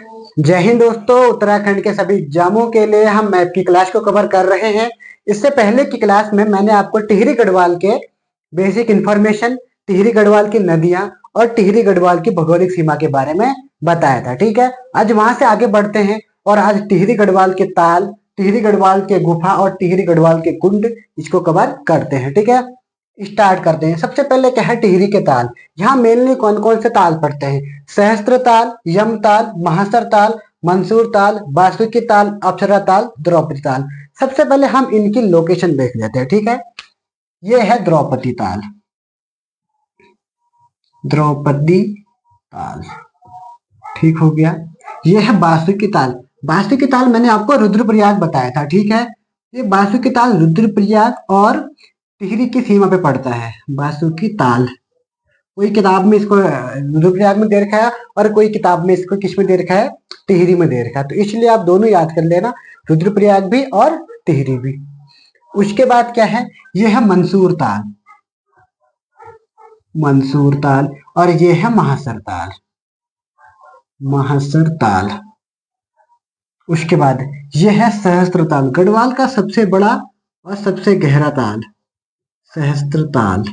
जय हिंद दोस्तों। उत्तराखंड के सभी एग्जामों के लिए हम मैथ की क्लास को कवर कर रहे हैं। इससे पहले की क्लास में मैंने आपको टिहरी गढ़वाल के बेसिक इंफॉर्मेशन, टिहरी गढ़वाल की नदियां और टिहरी गढ़वाल की भौगोलिक सीमा के बारे में बताया था। ठीक है, आज वहां से आगे बढ़ते हैं और आज टिहरी गढ़वाल के ताल, टिहरी गढ़वाल के गुफा और टिहरी गढ़वाल के कुंड, इसको कवर करते हैं। ठीक है, स्टार्ट करते हैं। सबसे पहले क्या है टिहरी के ताल। यहाँ मेनली कौन कौन से ताल पड़ते हैं? सहस्त्र ताल, यम ताल, महासर ताल, मंसूर ताल, बासुकी ताल, अप्सरा ताल, द्रौपदी ताल। सबसे पहले हम इनकी लोकेशन देख लेते हैं। ठीक है, ये है द्रौपदी ताल, द्रौपदी ताल, ठीक हो गया। ये है बासुकी ताल। बासुकी ताल मैंने आपको रुद्रप्रयाग बताया था। ठीक है, ये बासुकी ताल रुद्रप्रयाग और टिहरी की सीमा पे पड़ता है। बासुकी ताल कोई किताब में इसको रुद्रप्रयाग में दे रखा है और कोई किताब में इसको किस में दे रखा है? टिहरी में दे रखा है। तो इसलिए आप दोनों याद कर लेना, रुद्रप्रयाग भी और टिहरी भी। उसके बाद क्या है? यह है मंसूर ताल, मंसूर ताल, और ये है महासर ताल, महासर ताल। उसके बाद यह है सहस्त्र ताल, गढ़वाल का सबसे बड़ा और सबसे गहरा ताल, सहस्त्र ताल।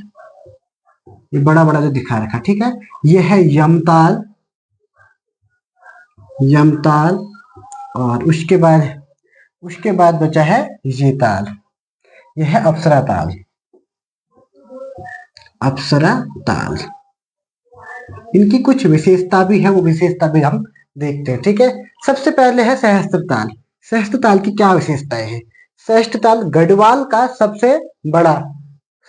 ये बड़ा बड़ा जो दिखा रखा, ठीक है। यह है यमताल, यमताल, और उसके बाद बचा है ये ताल, यह है अप्सरा ताल, अप्सरा ताल। इनकी कुछ विशेषता भी है, वो विशेषता भी हम देखते हैं। ठीक है, सबसे पहले है सहस्त्र ताल। सहस्त्र ताल की क्या विशेषताएं है? सहस्त्र ताल गढ़वाल का सबसे बड़ा,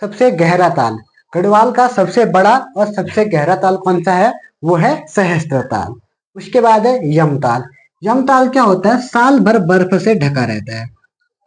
सबसे गहरा ताल। गढ़वाल का सबसे बड़ा और सबसे गहरा ताल कौन सा है? वो है सहस्त्र ताल। उसके बाद है यमताल। यमताल क्या होता है? साल भर बर्फ से ढका रहता है।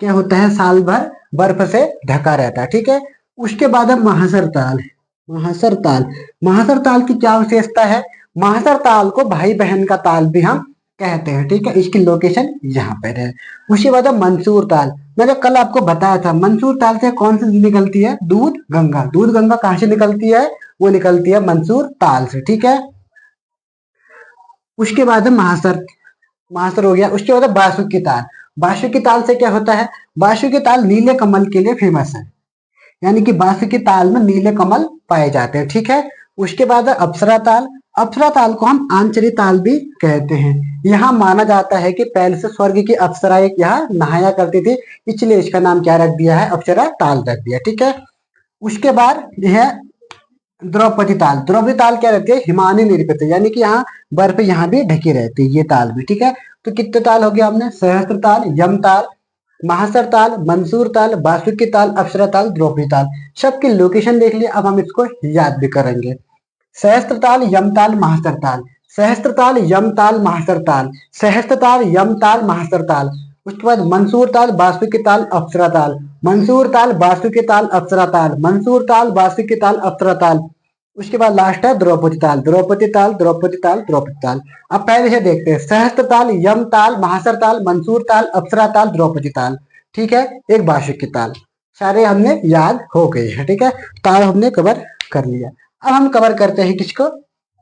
क्या होता है? साल भर बर्फ से ढका रहता है। ठीक है, उसके बाद है महासर ताल। महासर ताल, महासर ताल की क्या विशेषता है? महासर ताल को भाई बहन का ताल भी हम कहते हैं। ठीक है, इसकी लोकेशन यहाँ पर है। उसके बाद है मंसूर ताल। मैंने कल आपको बताया था मंसूर ताल से कौन सी निकलती है? दूध गंगा। दूध गंगा कहाँ से निकलती है? वो निकलती है मंसूर ताल से। ठीक है, उसके बाद है महासर, महासर हो गया। उसके बाद है बासुकी ताल। बासुकी ताल से क्या होता है? बासुकी ताल नीले कमल के लिए फेमस है, यानी कि बासुकी ताल में नीले कमल पाए जाते हैं। ठीक है, उसके बाद है अप्सरा ताल। अप्सरा ताल को हम आंचरी ताल भी कहते हैं। यहाँ माना जाता है कि पहले से स्वर्ग की अप्सरा एक यहाँ नहाया करती थी, इसलिए इसका नाम क्या रख दिया है? अप्सरा ताल रख दिया। ठीक है, उसके बाद यह द्रौपदी ताल। द्रौपदी ताल क्या रहती है? हिमालय निर्मित, यानी कि यहाँ बर्फ यहाँ भी ढकी रहती है, ये ताल भी। ठीक है, तो कितने ताल हो गया हमने? सहस्त्र ताल, यम ताल, महासर ताल, मंसूर ताल, बासुकी ताल, अप्सरा ताल, द्रौपदी ताल। सबकी लोकेशन देख लिया, अब हम इसको याद भी करेंगे। सहस्त्र ताल, यम ताल, महासर ताल, सहस्त्र ताल, यम ताल, महासर ताल, सहस्त्र ताल, यम ताल, महासर ताल। उसके बाद मंसूर ताल, बासुकी ताल, अप्सरा ताल, मंसूर ताल, बासुकी ताल, अप्सरा ताल, मंसूर ताल, बासुकी ताल, अप्सरा ताल। उसके बाद लास्ट है द्रौपदी ताल, द्रौपदी ताल, द्रौपदी ताल, द्रौपदी ताल। अब पहले से देखते हैं, सहस्त्र ताल, यम ताल, महासर ताल, मंसूर ताल, अप्सरा ताल, द्रौपदी ताल। ठीक है, एक बासुकी ताल। सारे हमने याद हो गए हैं। ठीक है, ताल हमने कवर कर लिया। अब हम कवर करते हैं किसको?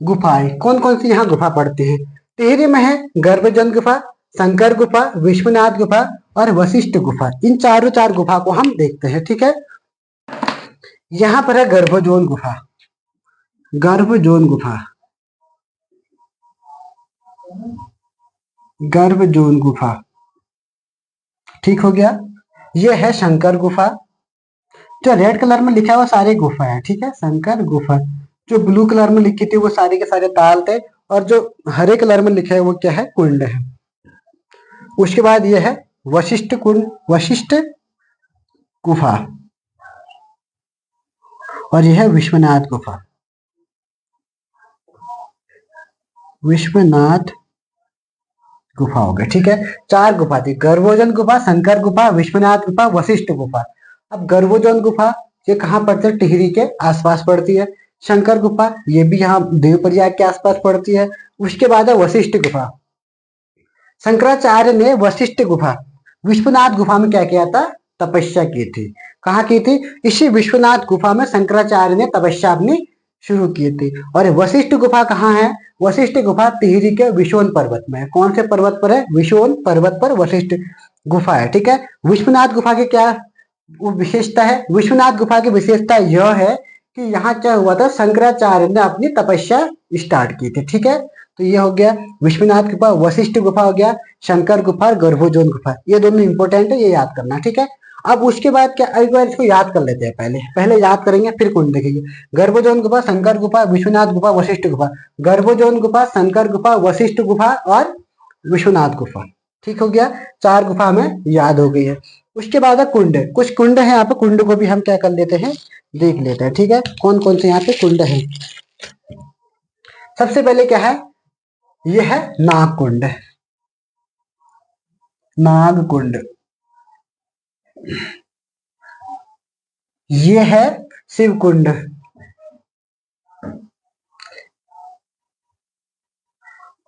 गुफाएं। कौन कौन सी यहाँ गुफा पड़ती है? टिहरी में है गर्भजन गुफा, शंकर गुफा, विश्वनाथ गुफा और वशिष्ठ गुफा। इन चारों चार गुफा को हम देखते हैं। ठीक है, यहाँ पर है गर्भजोन गुफा, गर्भजोन गुफा, गर्भजोन गुफा। ठीक हो गया। ये है शंकर गुफा। जो रेड कलर में लिखा है वो सारी गुफा है। ठीक है, शंकर गुफा। जो ब्लू कलर में लिखी थी वो सारे के सारे ताल थे, और जो हरे कलर में लिखा है वो क्या है? कुंड है। उसके बाद ये है वशिष्ठ कुंड, वशिष्ठ गुफा, और यह है विश्वनाथ गुफा, विश्वनाथ गुफा हो गया। ठीक है, चार गुफा थी, गर्भोजन गुफा, शंकर गुफा, विश्वनाथ गुफा, वशिष्ठ गुफा। अब गर्भोजन गुफा ये कहाँ पड़ती है? टिहरी के आसपास पड़ती है। शंकर गुफा ये भी यहाँ देवप्रयाग के आसपास पड़ती है। उसके बाद है वशिष्ठ गुफा। शंकराचार्य ने वशिष्ठ गुफा, विश्वनाथ गुफा में क्या किया था? तपस्या की थी। कहाँ की थी? इसी विश्वनाथ गुफा में शंकराचार्य ने तपस्या अपनी शुरू किए थे। और वशिष्ठ गुफा कहाँ है? वशिष्ठ गुफा टिहरी के विशोन पर्वत में है। कौन से पर्वत पर है? विशोन पर्वत पर वशिष्ठ गुफा है। ठीक है। विश्वनाथ गुफा की क्या वो विशेषता है? विश्वनाथ गुफा की विशेषता यह है कि यहाँ क्या हुआ था, शंकराचार्य ने अपनी तपस्या स्टार्ट की थी। ठीक है। तो ये हो गया विश्वनाथ गुफा, वशिष्ठ गुफा हो गया, शंकर गुफा और गर्भोजोन गुफा, ये दोनों इंपॉर्टेंट है, ये याद करना। ठीक है। अब उसके बाद क्या, एक बार इसको याद कर लेते हैं। पहले पहले याद करेंगे फिर कुंड देखेंगे। गर्भोजोन गुफा, शंकर गुफा, विश्वनाथ गुफा, वशिष्ठ गुफा। गर्भोजोन गुफा, शंकर गुफा, वशिष्ठ गुफा और विश्वनाथ गुफा। ठीक हो गया, 4 गुफा हमें याद हो गई है। उसके बाद है कुंड। कुछ कुंड है यहाँ पे, कुंड को भी हम क्या कर लेते हैं, देख लेते हैं। ठीक है। कौन कौन से यहाँ पे कुंड है? सबसे पहले क्या है, ये है नाग कुंड। नाग कुंड, ये है शिव कुंड,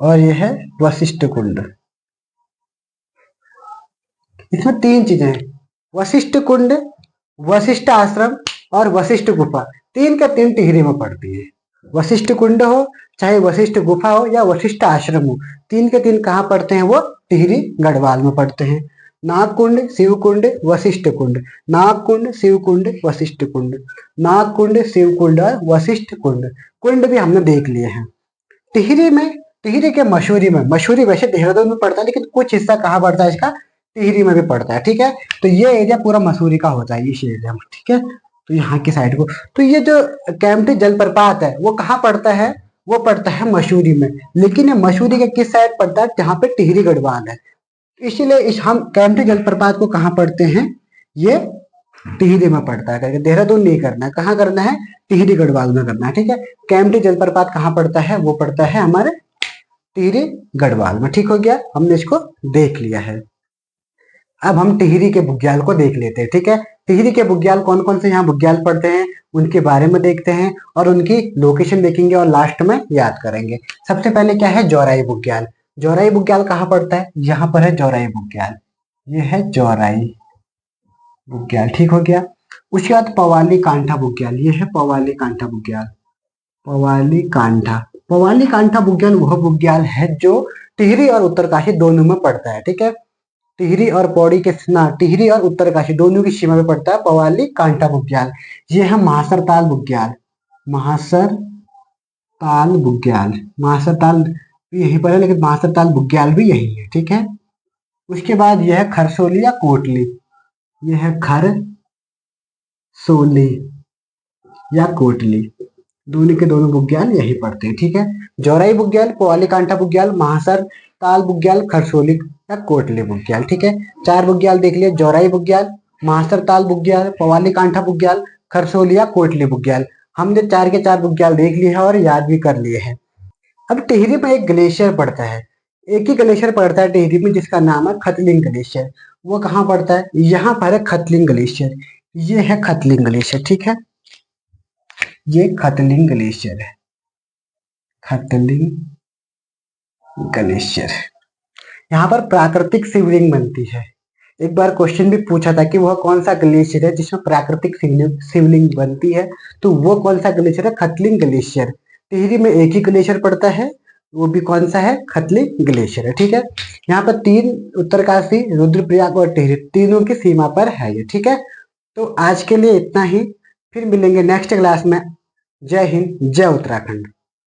और ये है वशिष्ठ कुंड। इसमें 3 चीजें हैं, वशिष्ठ कुंड, वशिष्ठ आश्रम और वशिष्ठ गुफा। 3 का 3 टिहरी में पड़ती है। वशिष्ठ कुंड हो, चाहे वशिष्ठ गुफा हो या वशिष्ठ आश्रम हो, 3 के 3 कहाँ पड़ते हैं? वो टिहरी गढ़वाल में पड़ते हैं। नाग कुंड, शिव कुंड, वशिष्ठ कुंड। नाग कुंड, शिव कुंड, वशिष्ठ कुंड। नाग कुंड, शिव कुंड और वशिष्ठ कुंड। कुंड भी हमने देख लिए हैं। टिहरी में, टिहरी के मसूरी में, मसूरी वैसे देहरादून में पड़ता है लेकिन कुछ हिस्सा कहाँ पड़ता है इसका? टिहरी में भी पड़ता है। ठीक है। तो ये एरिया पूरा मसूरी का होता है, ये एरिया। ठीक है। तो यहाँ की साइड को, तो ये जो कैंपटी जलप्रपात है वो कहाँ पड़ता है? वो पड़ता है मसूरी में। लेकिन ये मसूरी के किस साइड पड़ता है? जहाँ पे टिहरी गढ़वाल है। इसीलिए इस हम कैंपटी जलप्रपात को कहाँ पढ़ते हैं? ये टिहरी में पड़ता है। करके देहरादून नहीं करना है, कहाँ करना है? टिहरी गढ़वाल में करना है। ठीक है। कैंपटी जलप्रपात कहाँ पड़ता है? वो पड़ता है हमारे टिहरी गढ़वाल में। ठीक हो गया, हमने इसको देख लिया है। अब हम टिहरी के बुग्याल को देख लेते हैं। ठीक है। टिहरी के बुग्याल कौन कौन से यहाँ बुग्याल पड़ते हैं उनके बारे में देखते हैं और उनकी लोकेशन देखेंगे और लास्ट में याद करेंगे। सबसे पहले क्या है? जौराई बुग्याल। जौराई बुग्याल कहाँ पड़ता है? यहाँ पर है जौराई बुग्याल, ये है जौराई बुग्याल। ठीक हो गया। उसके बाद पवाली कांठा बुग्याल, ये है पवाली कांठा बुग्याल। पवाली कांठा, पवाली कांठा बुग्याल वह बुग्याल है जो टिहरी और उत्तरकाशी दोनों में पड़ता है। ठीक है। टिहरी और पौड़ी के ना, टिहरी और उत्तरकाशी दोनों की सीमा में पड़ता है पवाली कांठा बुग्याल। ये है महासर ताल बुग्याल। महासर ताल बुग्याल, महासर ताल भी यहीं पर है लेकिन महासर ताल बुग्याल भी यही है। ठीक है। उसके बाद यह है खरसोली या कोटली। यह है खरसोली या कोटली, दोनों के दोनों बुग्याल यही पड़ते हैं। ठीक है। जौराई बुग्याल, पवाली कांठा बुग्याल, महासर ताल बुग्याल, खरसोली या कोटली बुग्याल। ठीक है। 4 बुग्याल देख लिए, जौराई बुग्याल, महासर ताल बुग्याल, पवाली कांठा बुग्याल, खरसोली या कोटली बुग्याल। हमने 4 के 4 बुग्याल देख लिए हैं और याद भी कर लिए हैं। अब टिहरी में एक ग्लेशियर पड़ता है, एक ही ग्लेशियर पड़ता है टिहरी में जिसका नाम है खतलिंग ग्लेशियर। वो कहाँ पड़ता है? यहाँ पर है खतलिंग ग्लेशियर, ये है खतलिंग ग्लेशियर। ठीक है। ये खतलिंग ग्लेशियर है, खतलिंग ग्लेशियर। यहाँ पर प्राकृतिक शिवलिंग बनती है। एक बार क्वेश्चन भी पूछा था कि वह कौन सा ग्लेशियर है जिसमें प्राकृतिक शिवलिंग बनती है, तो वो कौन सा ग्लेशियर है? खतलिंग ग्लेशियर। टिहरी में एक ही ग्लेशियर पड़ता है, वो भी कौन सा है? खतलिंग ग्लेशियर है। ठीक है। यहाँ पर 3 उत्तरकाशी, रुद्रप्रयाग और टिहरी तीनों की सीमा पर है ये। ठीक है। तो आज के लिए इतना ही, फिर मिलेंगे नेक्स्ट क्लास में। जय हिंद, जय उत्तराखंड।